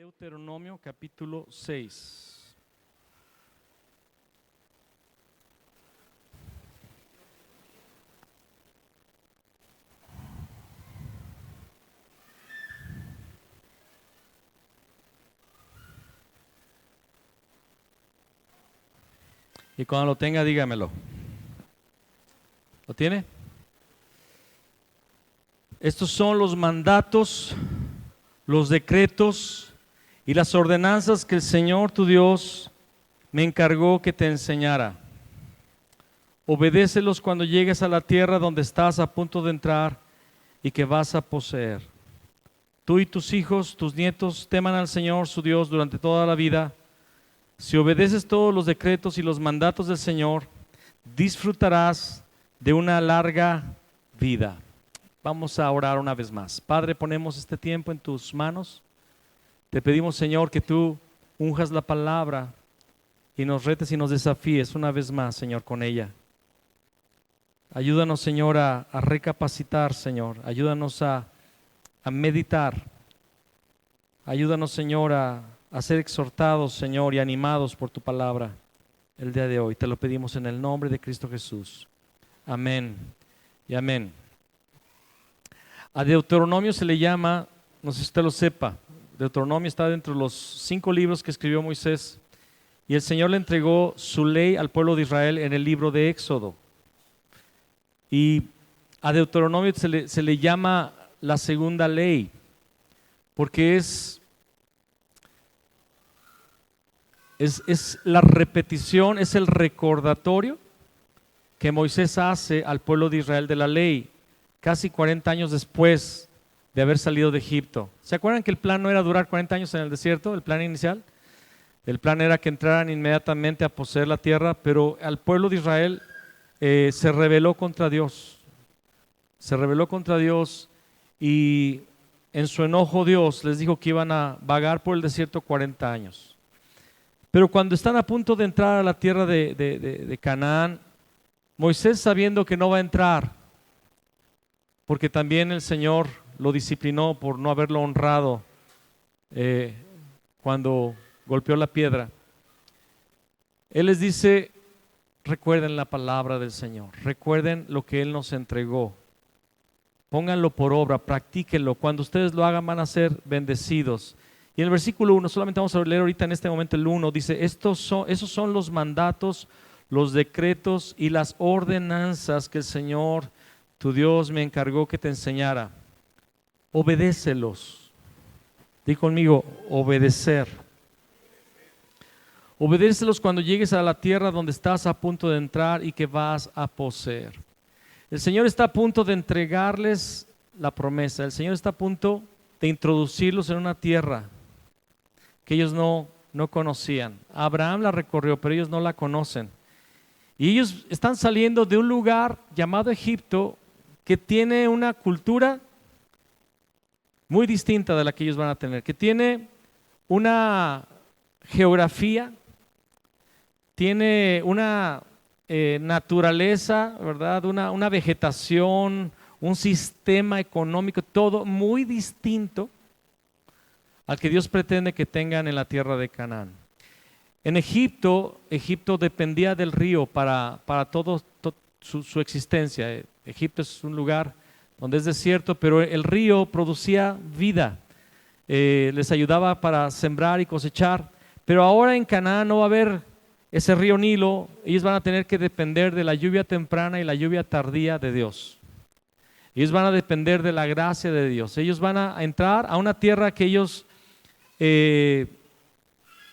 Deuteronomio capítulo 6. Y cuando lo tenga, dígamelo. ¿Lo tiene? Estos son los mandatos, los decretos y las ordenanzas que el Señor tu Dios me encargó que te enseñara. Obedécelos cuando llegues a la tierra donde estás a punto de entrar y que vas a poseer. Tú y tus hijos, tus nietos, teman al Señor su Dios durante toda la vida. Si obedeces todos los decretos y los mandatos del Señor, disfrutarás de una larga vida. Vamos a orar una vez más. Padre, ponemos este tiempo en tus manos. Te pedimos, Señor, que tú unjas la palabra y nos retes y nos desafíes una vez más, Señor, con ella. Ayúdanos, Señor, a recapacitar, Señor. Ayúdanos a meditar. Ayúdanos, Señor, a ser exhortados, Señor, y animados por tu palabra el día de hoy. Te lo pedimos en el nombre de Cristo Jesús. Amén y amén. A Deuteronomio se le llama, no sé si usted lo sepa, Deuteronomio está dentro de los 5 libros que escribió Moisés, y el Señor le entregó su ley al pueblo de Israel en el libro de Éxodo. Y a Deuteronomio se le llama la segunda ley, porque es la repetición, es el recordatorio que Moisés hace al pueblo de Israel de la ley, casi 40 años después de haber salido de Egipto. ¿Se acuerdan que el plan no era durar 40 años en el desierto, el plan inicial? El plan era que entraran inmediatamente a poseer la tierra, pero al pueblo de Israel se rebeló contra Dios. Se rebeló contra Dios y en su enojo Dios les dijo que iban a vagar por el desierto 40 años. Pero cuando están a punto de entrar a la tierra de Canaán, Moisés, sabiendo que no va a entrar, porque también el Señor lo disciplinó por no haberlo honrado cuando golpeó la piedra, Él les dice: recuerden la palabra del Señor, recuerden lo que Él nos entregó, pónganlo por obra, practíquenlo. Cuando ustedes lo hagan van a ser bendecidos. Y en el versículo 1, solamente vamos a leer ahorita en este momento el 1, dice: esos son los mandatos, los decretos y las ordenanzas que el Señor tu Dios me encargó que te enseñara. Obedécelos. Di conmigo: obedecer. Obedécelos cuando llegues a la tierra donde estás a punto de entrar y que vas a poseer. El Señor está a punto de entregarles la promesa. El Señor está a punto de introducirlos en una tierra que ellos no conocían. Abraham la recorrió, pero ellos no la conocen. Y ellos están saliendo de un lugar llamado Egipto, que tiene una cultura muy distinta de la que ellos van a tener, que tiene una geografía, tiene una naturaleza, ¿verdad? Una vegetación, un sistema económico, todo muy distinto al que Dios pretende que tengan en la tierra de Canaán. En Egipto dependía del río para todo su existencia. Egipto es un lugar donde es desierto, pero el río producía vida, les ayudaba para sembrar y cosechar. Pero ahora en Canaán no va a haber ese río Nilo, ellos van a tener que depender de la lluvia temprana y la lluvia tardía de Dios. Ellos van a depender de la gracia de Dios. Ellos van a entrar a una tierra que ellos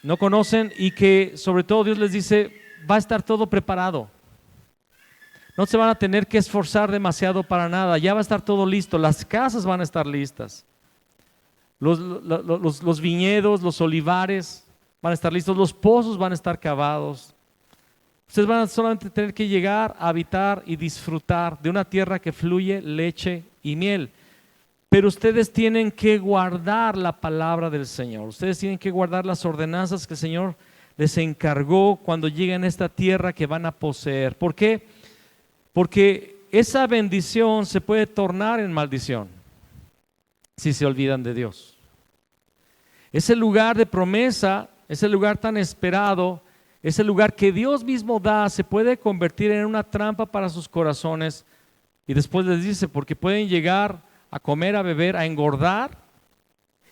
no conocen y que sobre todo Dios les dice: va a estar todo preparado. No se van a tener que esforzar demasiado para nada, ya va a estar todo listo, las casas van a estar listas, los viñedos, los olivares van a estar listos, los pozos van a estar cavados. Ustedes van a solamente tener que llegar a habitar y disfrutar de una tierra que fluye leche y miel. Pero ustedes tienen que guardar la palabra del Señor, ustedes tienen que guardar las ordenanzas que el Señor les encargó cuando lleguen a esta tierra que van a poseer. ¿Por qué? Porque esa bendición se puede tornar en maldición si se olvidan de Dios. Ese lugar de promesa, ese lugar tan esperado, ese lugar que Dios mismo da, se puede convertir en una trampa para sus corazones. Y después les dice, porque pueden llegar a comer, a beber, a engordar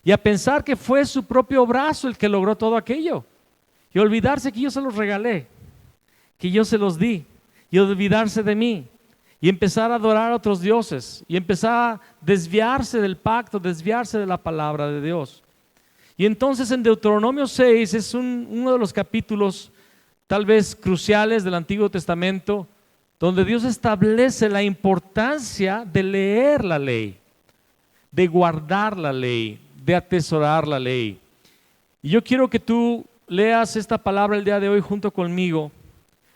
y a pensar que fue su propio brazo el que logró todo aquello. Y olvidarse que yo se los regalé, que yo se los di, y olvidarse de mí. Y empezar a adorar a otros dioses, y empezar a desviarse del pacto, desviarse de la palabra de Dios. Y entonces en Deuteronomio 6 es uno de los capítulos tal vez cruciales del Antiguo Testamento, donde Dios establece la importancia de leer la ley, de guardar la ley, de atesorar la ley. Y yo quiero que tú leas esta palabra el día de hoy junto conmigo,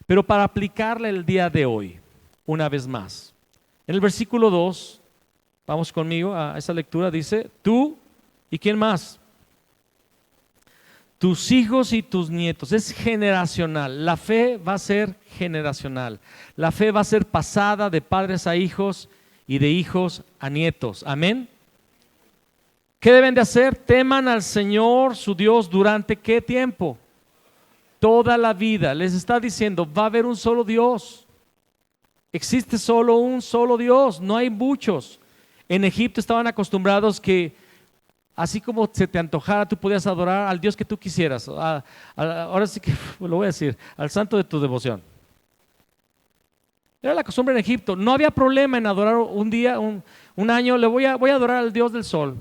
pero para aplicarla el día de hoy, una vez más. En el versículo 2, vamos conmigo a esa lectura, dice, tú y ¿quién más? Tus hijos y tus nietos. Es generacional. La fe va a ser generacional. La fe va a ser pasada de padres a hijos y de hijos a nietos. Amén. ¿Qué deben de hacer? Teman al Señor su Dios durante ¿qué tiempo? Toda la vida. Les está diciendo, va a haber un solo Dios. Existe solo un solo Dios, no hay muchos. En Egipto estaban acostumbrados que así como se te antojara, tú podías adorar al Dios que tú quisieras. Ahora sí que lo voy a decir, al santo de tu devoción. Era la costumbre en Egipto. No había problema en adorar un día, un año, voy a adorar al Dios del sol.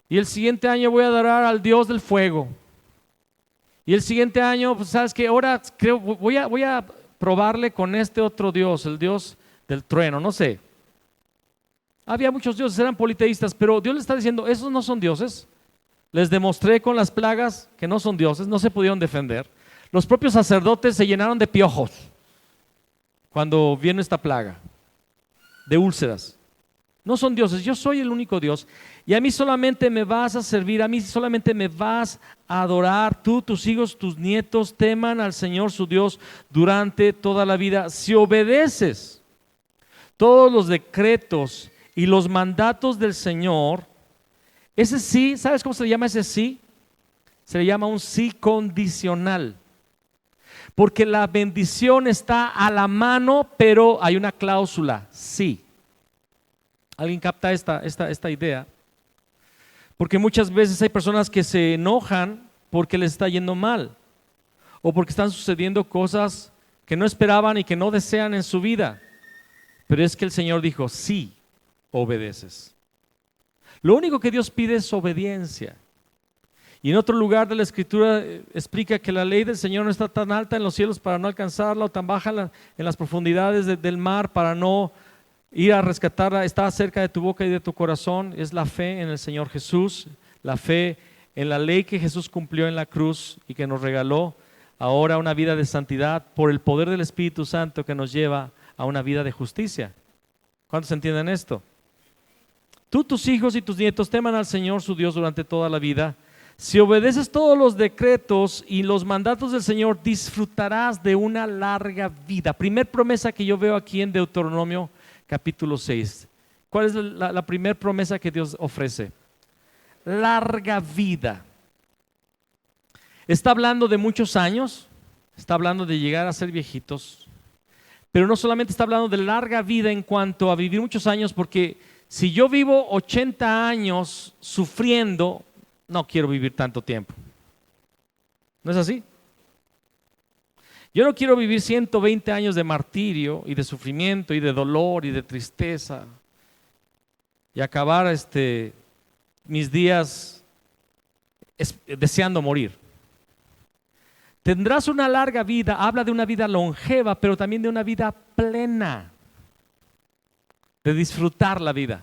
Y el siguiente año voy a adorar al Dios del fuego. Y el siguiente año, pues sabes que ahora creo, voy a probarle con este otro Dios, el Dios del trueno, no sé. Había muchos dioses, eran politeístas, pero Dios les está diciendo, esos no son dioses. Les demostré con las plagas que no son dioses, no se pudieron defender. Los propios sacerdotes se llenaron de piojos cuando vino esta plaga, de úlceras. No son dioses, yo soy el único Dios. Y a mí solamente me vas a servir, a mí solamente me vas a adorar. Tú, tus hijos, tus nietos teman al Señor su Dios durante toda la vida. Si obedeces todos los decretos y los mandatos del Señor, ese sí, ¿sabes cómo se le llama ese sí? Se le llama un sí condicional. Porque la bendición está a la mano, pero hay una cláusula, sí. ¿Alguien capta esta idea? Porque muchas veces hay personas que se enojan porque les está yendo mal, o porque están sucediendo cosas que no esperaban y que no desean en su vida. Pero es que el Señor dijo, sí, obedeces. Lo único que Dios pide es obediencia. Y en otro lugar de la Escritura explica que la ley del Señor no está tan alta en los cielos para no alcanzarla, o tan baja en las profundidades del mar para no ir a rescatarla. Está cerca de tu boca y de tu corazón. Es la fe en el Señor Jesús, la fe en la ley que Jesús cumplió en la cruz y que nos regaló ahora una vida de santidad por el poder del Espíritu Santo que nos lleva a una vida de justicia. ¿Cuántos entienden esto? Tú, tus hijos y tus nietos teman al Señor su Dios durante toda la vida. Si obedeces todos los decretos y los mandatos del Señor, disfrutarás de una larga vida. Primer promesa que yo veo aquí en Deuteronomio capítulo 6. ¿Cuál es la primera promesa que Dios ofrece? Larga vida. Está hablando de muchos años, está hablando de llegar a ser viejitos, pero no solamente está hablando de larga vida en cuanto a vivir muchos años, porque si yo vivo 80 años sufriendo, no quiero vivir tanto tiempo. ¿No es así? Yo no quiero vivir 120 años de martirio y de sufrimiento y de dolor y de tristeza y acabar mis días deseando morir. Tendrás una larga vida, habla de una vida longeva, pero también de una vida plena, de disfrutar la vida,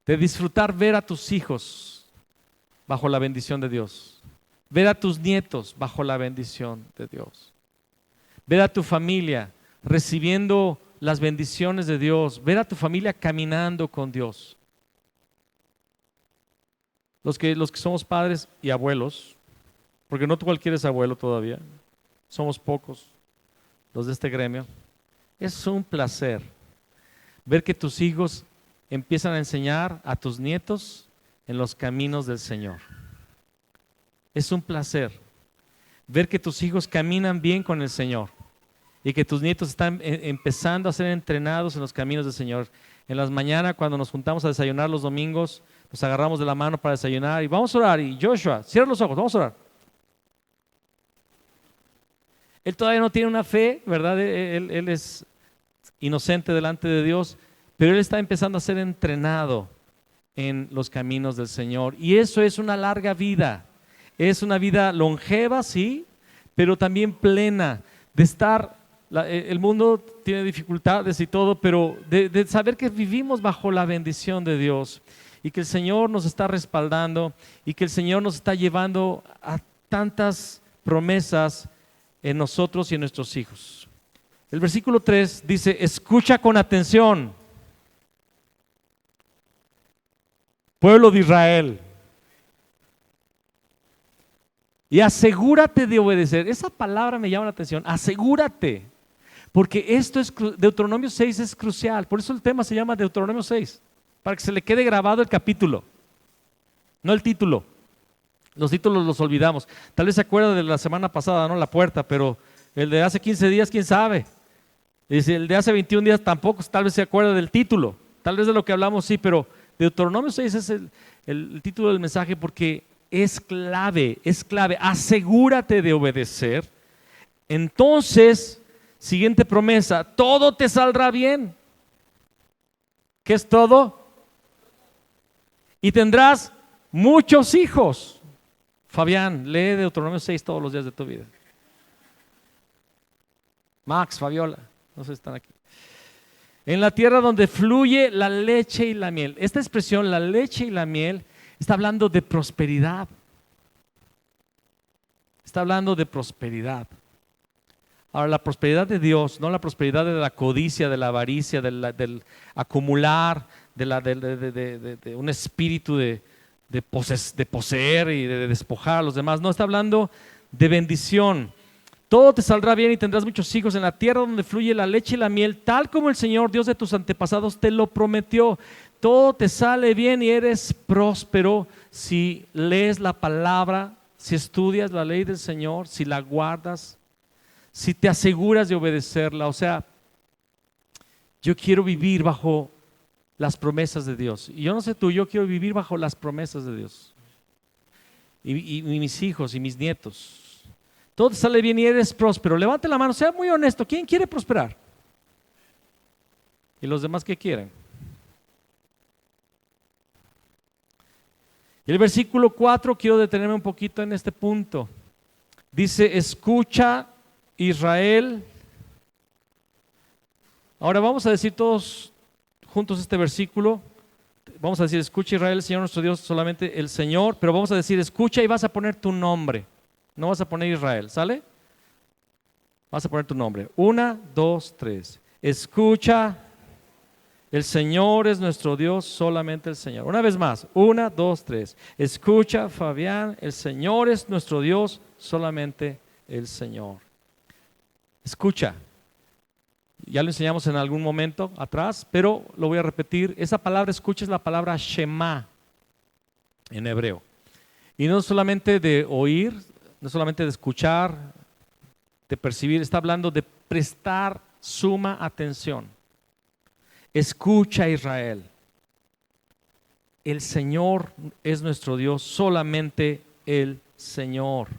de disfrutar ver a tus hijos bajo la bendición de Dios, ver a tus nietos bajo la bendición de Dios, ver a tu familia recibiendo las bendiciones de Dios, ver a tu familia caminando con Dios. Los que somos padres y abuelos, porque no cualquiera es abuelo todavía, somos pocos los de este gremio, es un placer ver que tus hijos empiezan a enseñar a tus nietos, en los caminos del Señor. Es un placer ver que tus hijos caminan bien con el Señor y que tus nietos están empezando a ser entrenados en los caminos del Señor. En las mañanas, cuando nos juntamos a desayunar los domingos, nos agarramos de la mano para desayunar y vamos a orar. Y Joshua, cierra los ojos, vamos a orar. Él todavía no tiene una fe, ¿verdad? Él es inocente delante de Dios, pero él está empezando a ser entrenado en los caminos del Señor. Y eso es una larga vida. Es una vida longeva, sí, pero también plena de estar. El mundo tiene dificultades y todo, pero de saber que vivimos bajo la bendición de Dios y que el Señor nos está respaldando y que el Señor nos está llevando a tantas promesas en nosotros y en nuestros hijos. El versículo 3 dice: escucha con atención, pueblo de Israel, y asegúrate de obedecer. Esa palabra me llama la atención, asegúrate, porque esto es, Deuteronomio 6 es crucial. Por eso el tema se llama Deuteronomio 6, para que se le quede grabado el capítulo, no el título. Los títulos los olvidamos. Tal vez se acuerda de la semana pasada, ¿no? La puerta, pero el de hace 15 días, quién sabe. Y el de hace 21 días tampoco, tal vez se acuerda del título. Tal vez de lo que hablamos sí, pero Deuteronomio 6 es el título del mensaje porque es clave, es clave. Asegúrate de obedecer. Entonces, siguiente promesa, todo te saldrá bien. ¿Qué es todo? Y tendrás muchos hijos. Fabián, lee Deuteronomio 6 todos los días de tu vida. Max, Fabiola, no sé si están aquí. En la tierra donde fluye la leche y la miel. Esta expresión, la leche y la miel, está hablando de prosperidad. Está hablando de prosperidad. Ahora, la prosperidad de Dios, no la prosperidad de la codicia, de la avaricia, del acumular, de un espíritu de poseer y de despojar a los demás. No, está hablando de bendición. Todo te saldrá bien y tendrás muchos hijos en la tierra donde fluye la leche y la miel, tal como el Señor, Dios de tus antepasados, te lo prometió. Todo te sale bien y eres próspero si lees la palabra, si estudias la ley del Señor, si la guardas, si te aseguras de obedecerla. O sea, yo quiero vivir bajo las promesas de Dios. Y yo no sé tú, yo quiero vivir bajo las promesas de Dios. Y mis hijos y mis nietos. Todo te sale bien y eres próspero. Levante la mano, sea muy honesto. ¿Quién quiere prosperar? ¿Y los demás qué quieren? Y el versículo 4, quiero detenerme un poquito en este punto. Dice: escucha, Israel. Ahora vamos a decir todos juntos este versículo. Vamos a decir: escucha, Israel, el Señor nuestro Dios, solamente el Señor. Pero vamos a decir: escucha, y vas a poner tu nombre. No vas a poner Israel, ¿sale? Vas a poner tu nombre. 1, 2, 3. Escucha, el Señor es nuestro Dios, solamente el Señor. Una vez más. 1, 2, 3. Escucha, Fabián, el Señor es nuestro Dios, solamente el Señor. Escucha. Ya lo enseñamos en algún momento atrás, pero lo voy a repetir. Esa palabra escucha es la palabra Shema en hebreo. Y no solamente de oír, no solamente de escuchar, de percibir, está hablando de prestar suma atención. Escucha, Israel. El Señor es nuestro Dios, solamente el Señor.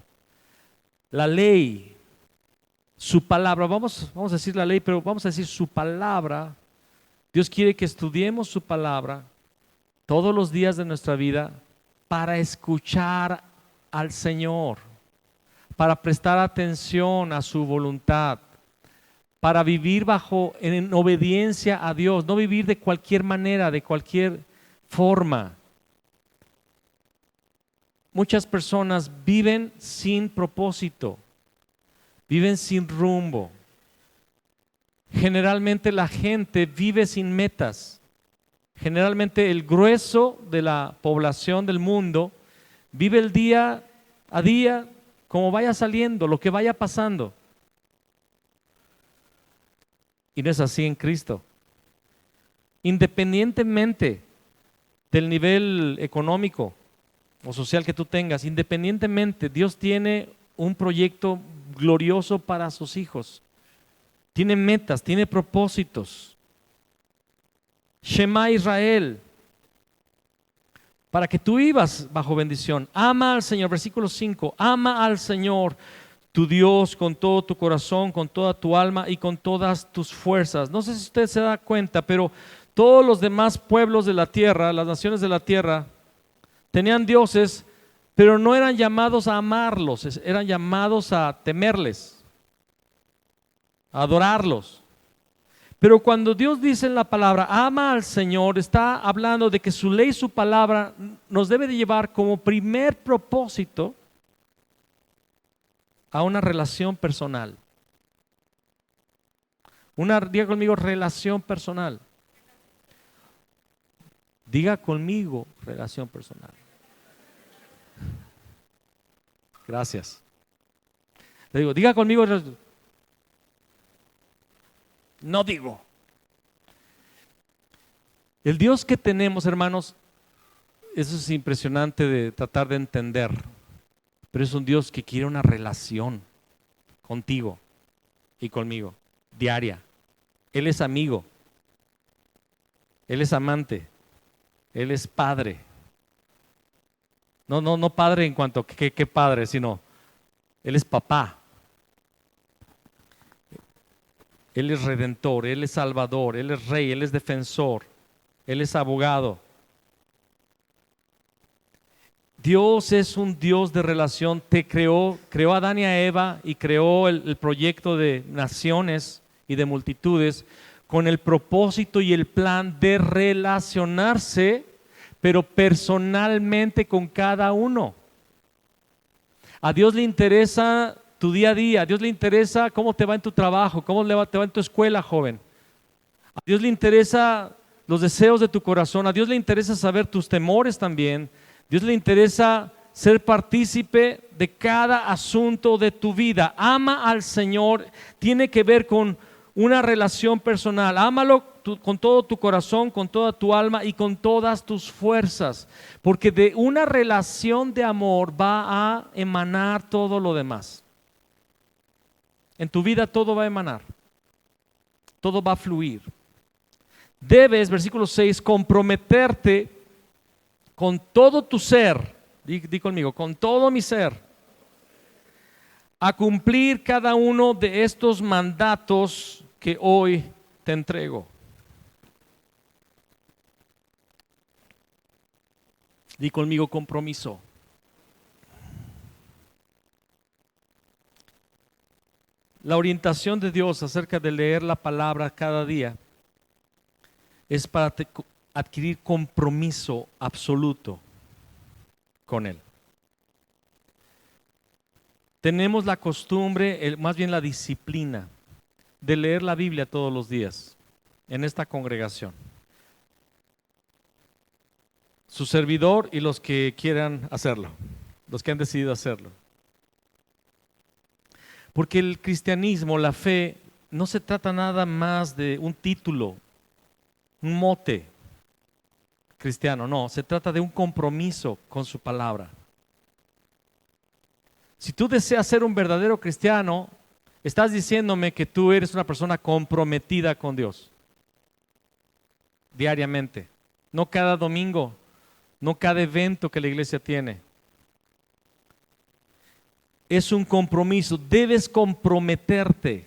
La ley, su palabra, vamos a decir la ley, pero vamos a decir su palabra. Dios quiere que estudiemos su palabra todos los días de nuestra vida para escuchar al Señor, para prestar atención a su voluntad, para vivir en obediencia a Dios, no vivir de cualquier manera, de cualquier forma. Muchas personas viven sin propósito. Viven sin rumbo. Generalmente la gente vive sin metas. Generalmente el grueso de la población del mundo vive el día a día como vaya saliendo, lo que vaya pasando. Y no es así en Cristo. Independientemente del nivel económico o social que tú tengas, independientemente, Dios tiene un proyecto glorioso para sus hijos. Tiene metas, tiene propósitos. Shema Israel, para que tú vivas bajo bendición. Ama al Señor, versículo 5, ama al Señor tu Dios con todo tu corazón, con toda tu alma y con todas tus fuerzas. No sé si usted se da cuenta, pero todos los demás pueblos de la tierra, las naciones de la tierra, tenían dioses, pero no eran llamados a amarlos, eran llamados a temerles, a adorarlos. Pero cuando Dios dice en la palabra, ama al Señor, está hablando de que su ley, su palabra, nos debe de llevar como primer propósito a una relación personal. Diga conmigo, relación personal. Diga conmigo, relación personal. Gracias. Le digo, diga conmigo. No digo. El Dios que tenemos, hermanos, eso es impresionante de tratar de entender. Pero es un Dios que quiere una relación contigo y conmigo, diaria. Él es amigo. Él es amante. Él es padre. No padre en cuanto a qué padre, sino Él es papá. Él es redentor, Él es salvador, Él es rey, Él es defensor, Él es abogado. Dios es un Dios de relación. Te creó a Adán y a Eva y creó el proyecto de naciones y de multitudes con el propósito y el plan de relacionarse, pero personalmente con cada uno. A Dios le interesa tu día a día, a Dios le interesa cómo te va en tu trabajo, cómo te va en tu escuela, joven. A Dios le interesa los deseos de tu corazón, a Dios le interesa saber tus temores también. Dios le interesa ser partícipe de cada asunto de tu vida. Ama al Señor, tiene que ver con una relación personal. Ámalo con todo tu corazón, con toda tu alma y con todas tus fuerzas, porque de una relación de amor va a emanar todo lo demás. En tu vida todo va a emanar, todo va a fluir. Debes, versículo 6, comprometerte con todo tu ser, di conmigo, con todo mi ser, a cumplir cada uno de estos mandatos que hoy te entrego. Di conmigo, compromiso. La orientación de Dios acerca de leer la palabra cada día es para adquirir compromiso absoluto con Él. Tenemos la costumbre, más bien la disciplina, de leer la Biblia todos los días en esta congregación. Su servidor y los que quieran hacerlo, los que han decidido hacerlo. Porque el cristianismo, la fe, no se trata nada más de un título, un mote cristiano, no, se trata de un compromiso con su palabra. Si tú deseas ser un verdadero cristiano, estás diciéndome que tú eres una persona comprometida con Dios, diariamente, no cada domingo, no cada evento que la iglesia tiene. Es un compromiso, debes comprometerte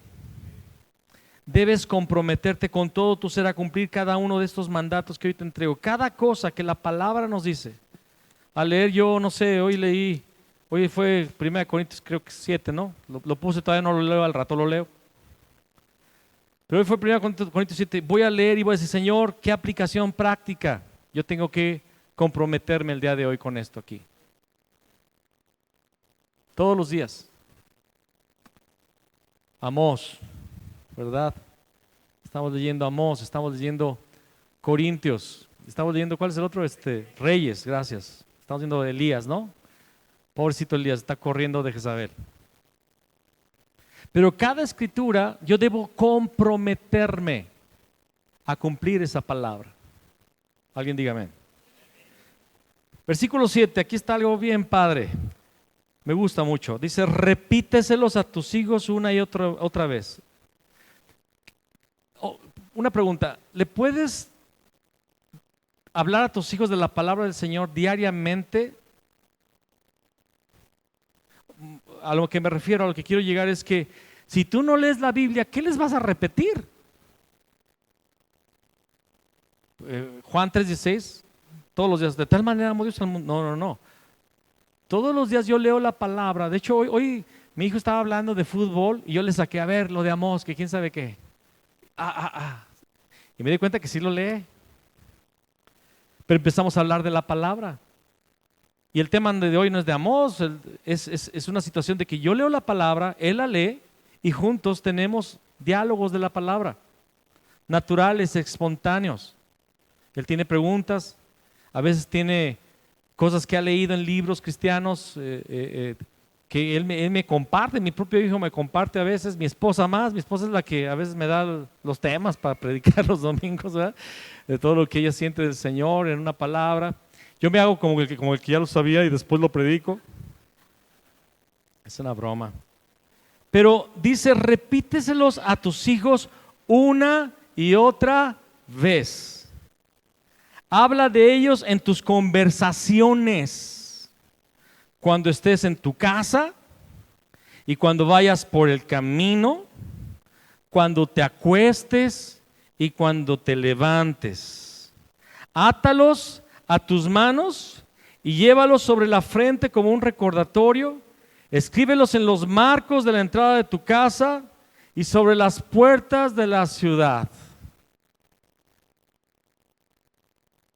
con todo tu ser a cumplir cada uno de estos mandatos que hoy te entrego. Cada cosa que la palabra nos dice. Al leer yo, no sé, hoy fue 1 Corintios creo que 7, ¿no? Lo puse, todavía no lo leo, al rato lo leo. Pero hoy fue 1 Corintios 7, voy a leer y voy a decir, Señor, ¿qué aplicación práctica yo tengo que comprometerme el día de hoy con esto aquí? Todos los días. Amós, ¿verdad? Estamos leyendo Amós, estamos leyendo Corintios, estamos leyendo, ¿cuál es el otro? Reyes, gracias. Estamos leyendo Elías, ¿no? Pobrecito Elías, está corriendo de Jezabel. Pero cada escritura yo debo comprometerme a cumplir esa palabra. Alguien dígame. Versículo 7, aquí está algo bien padre. Me gusta mucho. Dice, repíteselos a tus hijos una y otra vez. Una pregunta, ¿le puedes hablar a tus hijos de la palabra del Señor diariamente? A lo que me refiero, a lo que quiero llegar es que si tú no lees la Biblia, ¿qué les vas a repetir? Juan 3:16, todos los días, de tal manera amó Dios al mundo. No. Todos los días yo leo la palabra. De hecho, hoy mi hijo estaba hablando de fútbol y yo le saqué a ver lo de Amós, que quién sabe qué. Y me di cuenta que sí lo lee. Pero empezamos a hablar de la palabra. Y el tema de hoy no es de Amós, es una situación de que yo leo la palabra, él la lee y juntos tenemos diálogos de la palabra, naturales, espontáneos. Él tiene preguntas, a veces tiene cosas que ha leído en libros cristianos que él me comparte, mi propio hijo me comparte a veces, mi esposa más, mi esposa es la que a veces me da los temas para predicar los domingos, ¿verdad? De todo lo que ella siente del Señor en una palabra. Yo me hago como el que ya lo sabía y después lo predico. Es una broma. Pero dice, repíteselos a tus hijos una y otra vez. Habla de ellos en tus conversaciones, cuando estés en tu casa y cuando vayas por el camino, cuando te acuestes y cuando te levantes. Átalos a tus manos y llévalos sobre la frente como un recordatorio. Escríbelos en los marcos de la entrada de tu casa y sobre las puertas de la ciudad.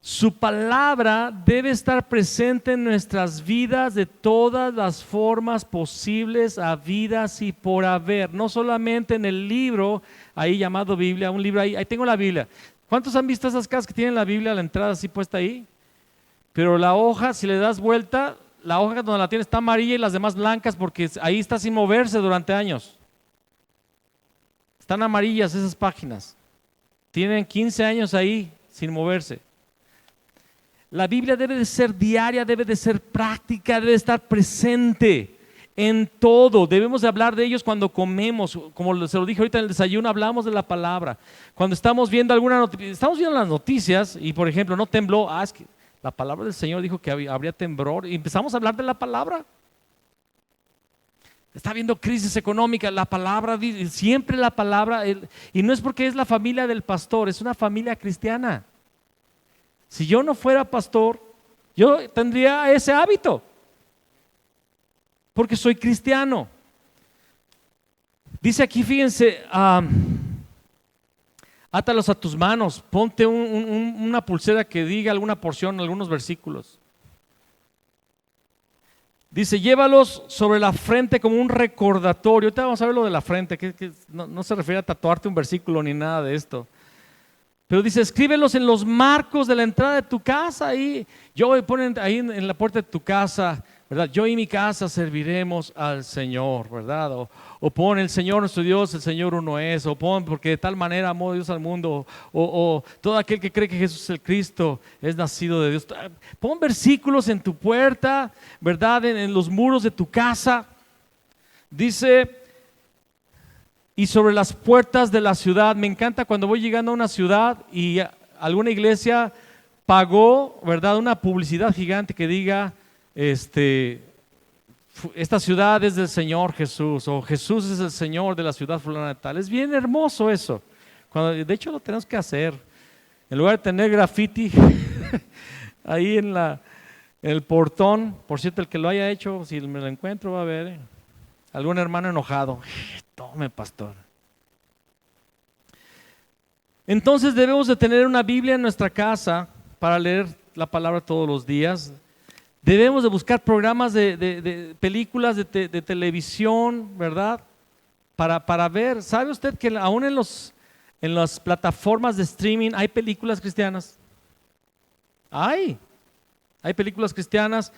Su palabra debe estar presente en nuestras vidas de todas las formas posibles, habidas y por haber. No solamente en el libro ahí llamado Biblia, un libro ahí tengo la Biblia. ¿Cuántos han visto esas casas que tienen la Biblia a la entrada así puesta ahí? Pero la hoja, si le das vuelta, la hoja donde la tienes está amarilla y las demás blancas porque ahí está sin moverse durante años. Están amarillas esas páginas. Tienen 15 años ahí sin moverse. La Biblia debe de ser diaria, debe de ser práctica, debe de estar presente en todo. Debemos de hablar de ellos cuando comemos, como se lo dije ahorita en el desayuno, hablamos de la palabra. Cuando estamos viendo estamos viendo las noticias y por ejemplo no tembló, es que la palabra del Señor dijo que habría temblor y empezamos a hablar de la palabra. Está habiendo crisis económica, la palabra, siempre la palabra, y no es porque es la familia del pastor, es una familia cristiana. Si yo no fuera pastor, yo tendría ese hábito, porque soy cristiano. Dice aquí, fíjense, átalos a tus manos, ponte una pulsera que diga alguna porción, algunos versículos. Dice, llévalos sobre la frente como un recordatorio. Ahorita vamos a ver lo de la frente, que no se refiere a tatuarte un versículo ni nada de esto. Pero dice, escríbelos en los marcos de la entrada de tu casa. Ponen ahí en la puerta de tu casa, ¿verdad? Yo y mi casa serviremos al Señor, ¿verdad? O pon el Señor nuestro Dios, el Señor uno es. O pon porque de tal manera amó Dios al mundo. O todo aquel que cree que Jesús es el Cristo es nacido de Dios. Pon versículos en tu puerta, ¿verdad? En los muros de tu casa. Dice, y sobre las puertas de la ciudad. Me encanta cuando voy llegando a una ciudad y alguna iglesia pagó, ¿verdad?, una publicidad gigante que diga, esta ciudad es del Señor Jesús, o Jesús es el Señor de la ciudad fulana de tal. Es bien hermoso eso. De hecho lo tenemos que hacer. En lugar de tener graffiti ahí en el portón, por cierto, el que lo haya hecho, si me lo encuentro va a ver algún hermano enojado. Tome, pastor. Entonces debemos de tener una Biblia en nuestra casa para leer la palabra todos los días. Debemos de buscar programas de películas de televisión, ¿verdad? Para ver. ¿Sabe usted que aún en las plataformas de streaming hay películas cristianas? Hay películas cristianas.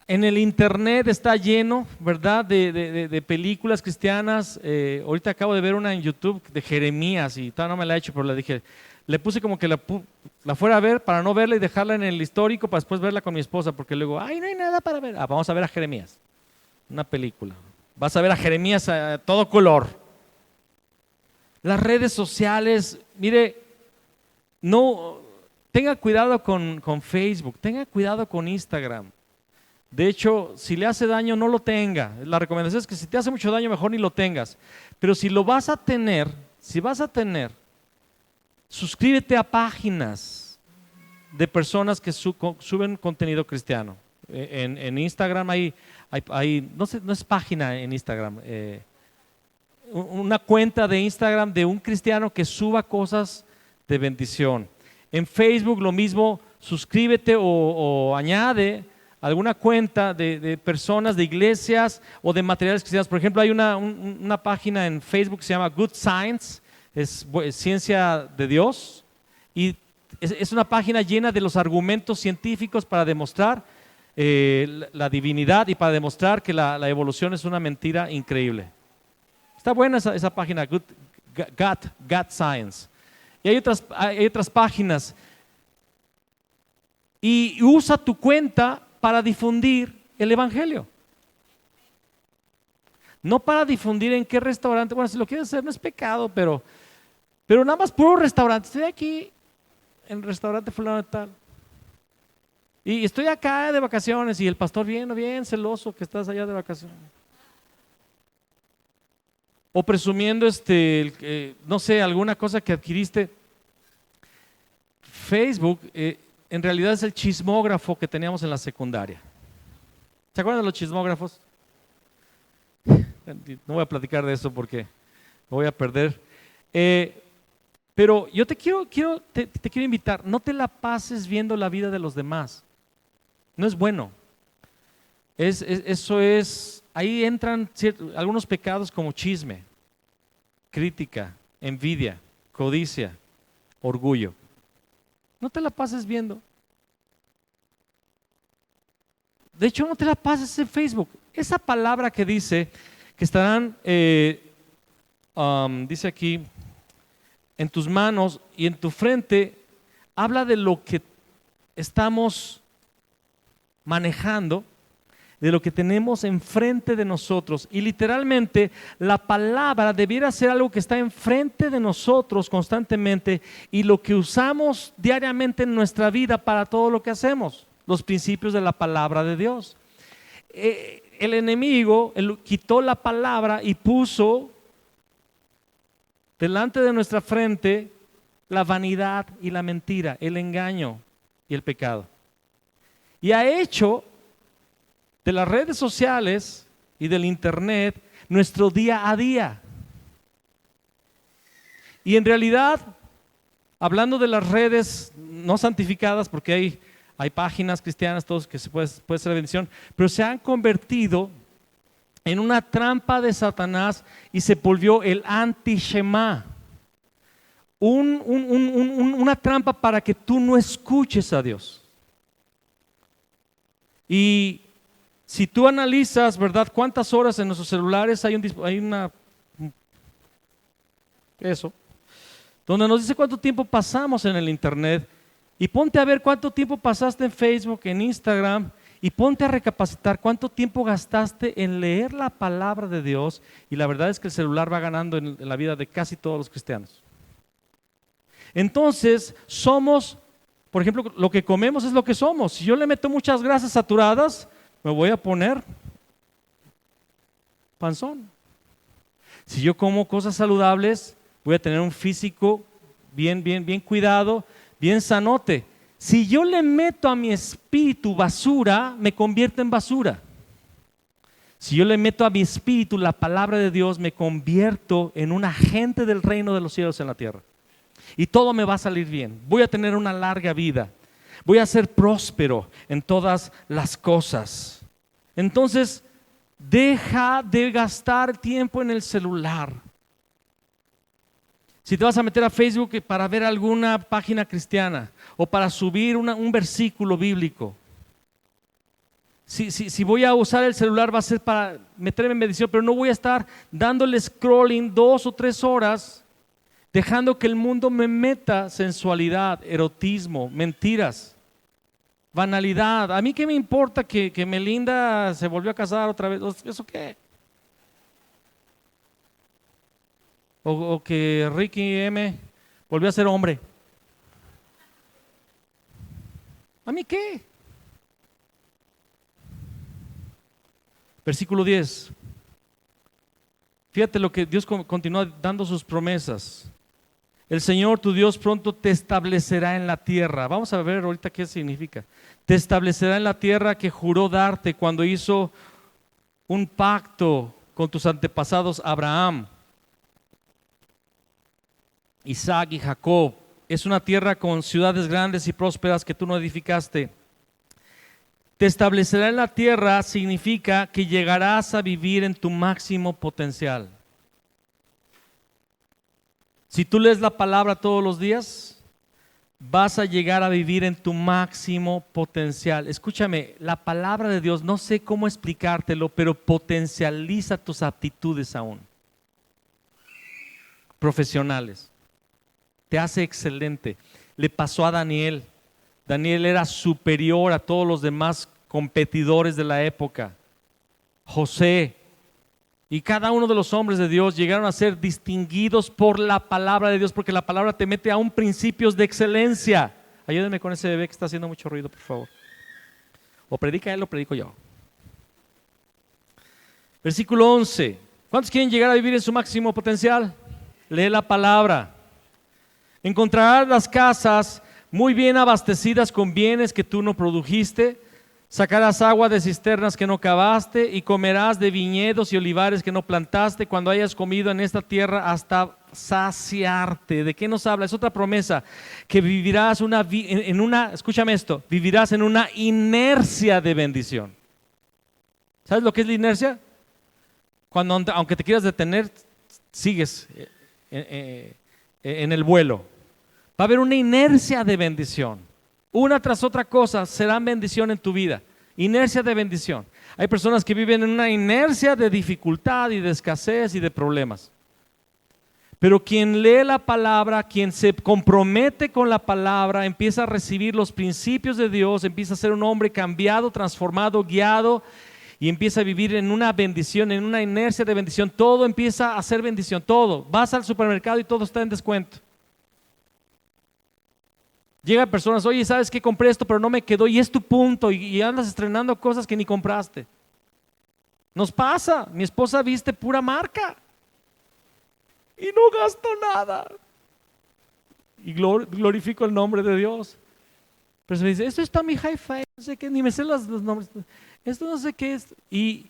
En el internet está lleno, ¿verdad?, de películas cristianas. Ahorita acabo de ver una en YouTube de Jeremías y todavía no me la he hecho, pero le dije, le puse como que la fuera a ver para no verla y dejarla en el histórico para después verla con mi esposa, porque luego, ay, no hay nada para ver. Vamos a ver a Jeremías, una película. Vas a ver a Jeremías a todo color. Las redes sociales, mire, no, tenga cuidado con Facebook, tenga cuidado con Instagram. De hecho, si le hace daño, no lo tenga. La recomendación es que si te hace mucho daño, mejor ni lo tengas. Pero si lo vas a tener, suscríbete a páginas de personas que suben contenido cristiano. En Instagram hay no sé, no es página en Instagram, una cuenta de Instagram de un cristiano que suba cosas de bendición. En Facebook lo mismo, suscríbete o añade alguna cuenta de personas, de iglesias o de materiales cristianos. Por ejemplo, hay una página en Facebook que se llama Good Science, es ciencia de Dios, y es una página llena de los argumentos científicos para demostrar la divinidad y para demostrar que la evolución es una mentira increíble. Está buena esa página, God Science. Y hay otras páginas. Y usa tu cuenta para difundir el evangelio. No para difundir en qué restaurante. Bueno, si lo quieres hacer no es pecado, pero nada más puro restaurante. Estoy aquí en el restaurante fulano de tal. Y estoy acá de vacaciones y el pastor bien celoso que estás allá de vacaciones. O presumiendo no sé, alguna cosa que adquiriste. Facebook en realidad es el chismógrafo que teníamos en la secundaria. ¿Se acuerdan de los chismógrafos? No voy a platicar de eso porque me voy a perder. Pero yo te quiero invitar, no te la pases viendo la vida de los demás. No es bueno. Ahí entran algunos pecados como chisme, crítica, envidia, codicia, orgullo. No te la pases viendo. De hecho, no te la pases en Facebook. Esa palabra que dice que estarán, dice aquí, en tus manos y en tu frente, habla de lo que estamos manejando, de lo que tenemos enfrente de nosotros. Y literalmente la palabra debiera ser algo que está enfrente de nosotros constantemente y lo que usamos diariamente en nuestra vida para todo lo que hacemos, los principios de la palabra de Dios. El enemigo quitó la palabra y puso delante de nuestra frente la vanidad y la mentira, el engaño y el pecado. Y ha hecho de las redes sociales y del internet nuestro día a día. Y en realidad, hablando de las redes no santificadas, porque hay páginas cristianas, todos que puede ser la bendición, pero se han convertido en una trampa de Satanás y se volvió el anti-Shema. Una trampa para que tú no escuches a Dios. Y si tú analizas, ¿verdad?, cuántas horas en nuestros celulares donde nos dice cuánto tiempo pasamos en el internet, y ponte a ver cuánto tiempo pasaste en Facebook, en Instagram, y ponte a recapacitar cuánto tiempo gastaste en leer la palabra de Dios. Y la verdad es que el celular va ganando en la vida de casi todos los cristianos. Entonces por ejemplo, lo que comemos es lo que somos. Si yo le meto muchas grasas saturadas, me voy a poner panzón. Si yo como cosas saludables, voy a tener un físico bien cuidado, bien sanote. Si yo le meto a mi espíritu basura, me convierto en basura. Si yo le meto a mi espíritu la palabra de Dios, me convierto en un agente del reino de los cielos en la tierra. Y todo me va a salir bien. Voy a tener una larga vida. Voy a ser próspero en todas las cosas. Entonces, deja de gastar tiempo en el celular. Si te vas a meter a Facebook para ver alguna página cristiana o para subir un versículo bíblico, Si voy a usar el celular va a ser para meterme en bendición, pero no voy a estar dándole scrolling 2 o 3 horas, dejando que el mundo me meta sensualidad, erotismo, mentiras, banalidad. ¿A mí qué me importa que Melinda se volvió a casar otra vez? ¿Eso qué? O que Ricky M volvió a ser hombre. ¿A mí qué? Versículo 10. Fíjate lo que Dios continúa dando sus promesas. El Señor tu Dios pronto te establecerá en la tierra. Vamos a ver ahorita qué significa. Te establecerá en la tierra que juró darte cuando hizo un pacto con tus antepasados Abraham, Isaac y Jacob. Es una tierra con ciudades grandes y prósperas que tú no edificaste. Te establecerá en la tierra significa que llegarás a vivir en tu máximo potencial. Si tú lees la palabra todos los días, vas a llegar a vivir en tu máximo potencial. Escúchame, la palabra de Dios, no sé cómo explicártelo, pero potencializa tus aptitudes aún profesionales. Te hace excelente. Le pasó a Daniel. Daniel era superior a todos los demás competidores de la época. José y cada uno de los hombres de Dios llegaron a ser distinguidos por la palabra de Dios, porque la palabra te mete a un principios de excelencia. Ayúdenme con ese bebé que está haciendo mucho ruido, por favor. O predica él o predico yo. Versículo 11. ¿Cuántos quieren llegar a vivir en su máximo potencial? Lee la palabra. Encontrarás las casas muy bien abastecidas con bienes que tú no produjiste. Sacarás agua de cisternas que no cavaste y comerás de viñedos y olivares que no plantaste cuando hayas comido en esta tierra hasta saciarte. ¿De qué nos habla? Es otra promesa, que vivirás escúchame esto, vivirás en una inercia de bendición. ¿Sabes lo que es la inercia? Cuando aunque te quieras detener, sigues en el vuelo. Va a haber una inercia de bendición. Una tras otra cosa serán bendición en tu vida. Inercia de bendición. Hay personas que viven en una inercia de dificultad y de escasez y de problemas. Pero quien lee la palabra, quien se compromete con la palabra, empieza a recibir los principios de Dios, empieza a ser un hombre cambiado, transformado, guiado, y empieza a vivir en una bendición, en una inercia de bendición. Todo empieza a ser bendición, todo. Vas al supermercado y todo está en descuento. Llegan personas, oye, ¿sabes qué? Compré esto, pero no me quedó, y es tu punto, y andas estrenando cosas que ni compraste. Nos pasa, mi esposa viste pura marca y no gasto nada. Y glorifico el nombre de Dios. Pero se me dice, esto está mi hi-fi, no sé qué, ni me sé los nombres. Esto no sé qué es. Y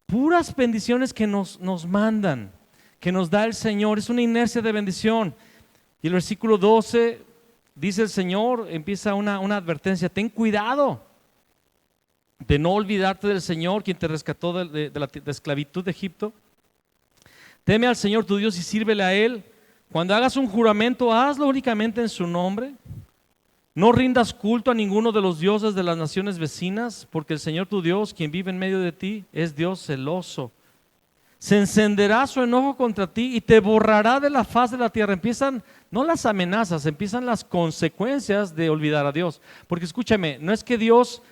puras bendiciones que nos mandan, que nos da el Señor. Es una inercia de bendición. Y el versículo 12 dice el Señor, empieza una advertencia: ten cuidado de no olvidarte del Señor, quien te rescató de la esclavitud de Egipto. Teme al Señor tu Dios y sírvele a Él. Cuando hagas un juramento, hazlo únicamente en su nombre. No rindas culto a ninguno de los dioses de las naciones vecinas, porque el Señor tu Dios, quien vive en medio de ti, es Dios celoso. Se encenderá su enojo contra ti y te borrará de la faz de la tierra. Empiezan no las amenazas, empiezan las consecuencias de olvidar a Dios. Porque escúchame, no es que Dios